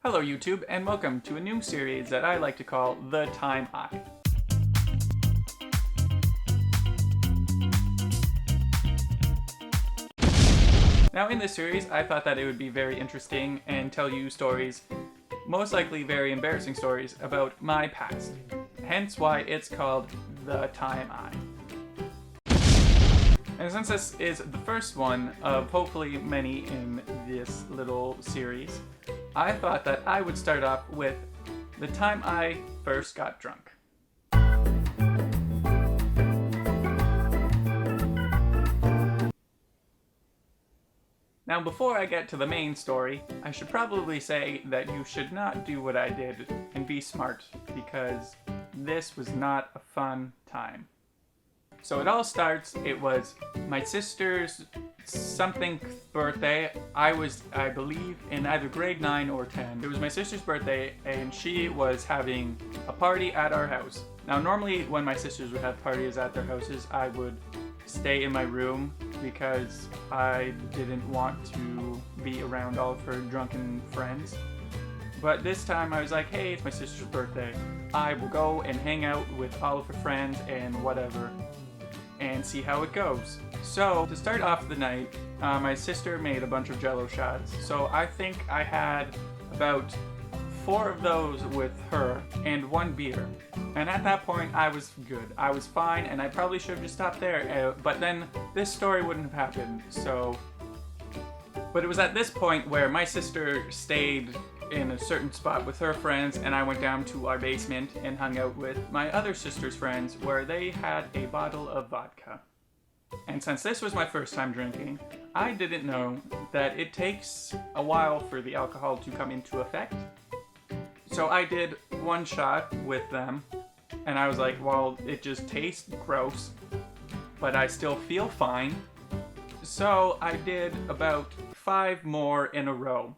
Hello YouTube, and welcome to a new series that I like to call The Time I. Now in this series, I thought that it would be very interesting and tell you stories, most likely very embarrassing stories, about my past. Hence why it's called The Time I. And since this is the first one of hopefully many in this little series, I thought that I would start off with the time I first got drunk. Now before I get to the main story, I should probably say that you should not do what I did and be smart, because this was not a fun time. So it all starts, it was my sister's something birthday. I believe, in either grade 9 or 10. It was my sister's birthday and she was having a party at our house. Now normally when my sisters would have parties at their houses, I would stay in my room because I didn't want to be around all of her drunken friends. But this time I was like, hey, it's my sister's birthday. I will go and hang out with all of her friends and whatever, and see how it goes. So to start off the night, my sister made a bunch of Jello shots. So I think I had about 4 of those with her and 1 beer. And at that point I was good. I was fine, and I probably should have just stopped there. But then this story wouldn't have happened. But it was at this point where my sister stayed in a certain spot with her friends, and I went down to our basement and hung out with my other sister's friends, where they had a bottle of vodka. And since this was my first time drinking, I didn't know that it takes a while for the alcohol to come into effect. So I did 1 shot with them, and I was like, well, it just tastes gross, but I still feel fine. So I did about 5 more in a row.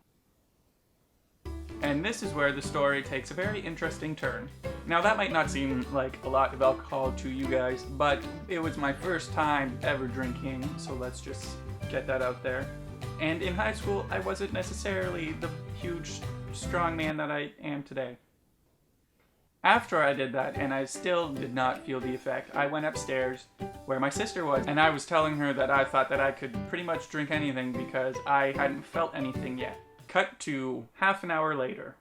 And this is where the story takes a very interesting turn. Now that might not seem like a lot of alcohol to you guys, but it was my first time ever drinking, so let's just get that out there. And in high school, I wasn't necessarily the huge, strong man that I am today. After I did that, and I still did not feel the effect, I went upstairs where my sister was, and I was telling her that I thought that I could pretty much drink anything because I hadn't felt anything yet. Cut to half an hour later.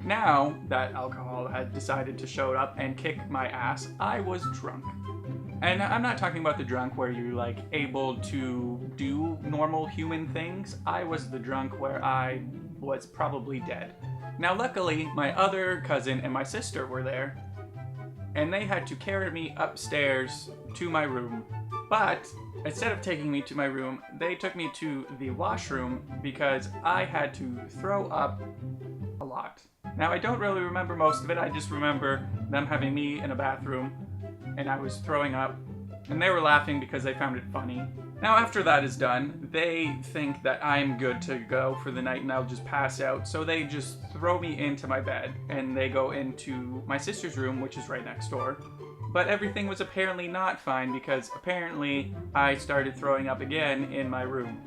Now that alcohol had decided to show up and kick my ass, I was drunk. And I'm not talking about the drunk where you're like able to do normal human things. I was the drunk where I was probably dead. Now luckily, my other cousin and my sister were there, and they had to carry me upstairs to my room. But instead of taking me to my room, they took me to the washroom because I had to throw up a lot. Now I don't really remember most of it, I just remember them having me in a bathroom and I was throwing up, and they were laughing because they found it funny. Now after that is done, they think that I'm good to go for the night and I'll just pass out, so they just throw me into my bed and they go into my sister's room, which is right next door. But everything was apparently not fine because apparently I started throwing up again in my room.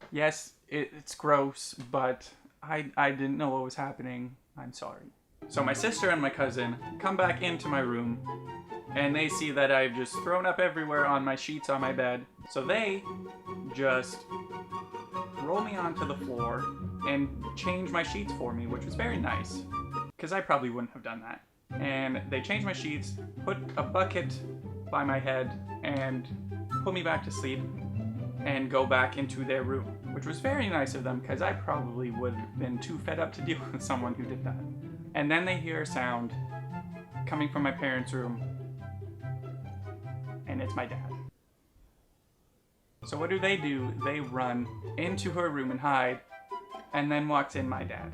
Yes, it's gross, but I didn't know what was happening. I'm sorry. So my sister and my cousin come back into my room, and they see that I've just thrown up everywhere on my sheets on my bed. So they just roll me onto the floor and change my sheets for me, which was very nice, because I probably wouldn't have done that. And they changed my sheets, put a bucket by my head, and put me back to sleep and go back into their room, which was very nice of them because I probably would have been too fed up to deal with someone who did that. And then they hear a sound coming from my parents' room, and it's my dad. So what do? They run into her room and hide, and then walks in my dad.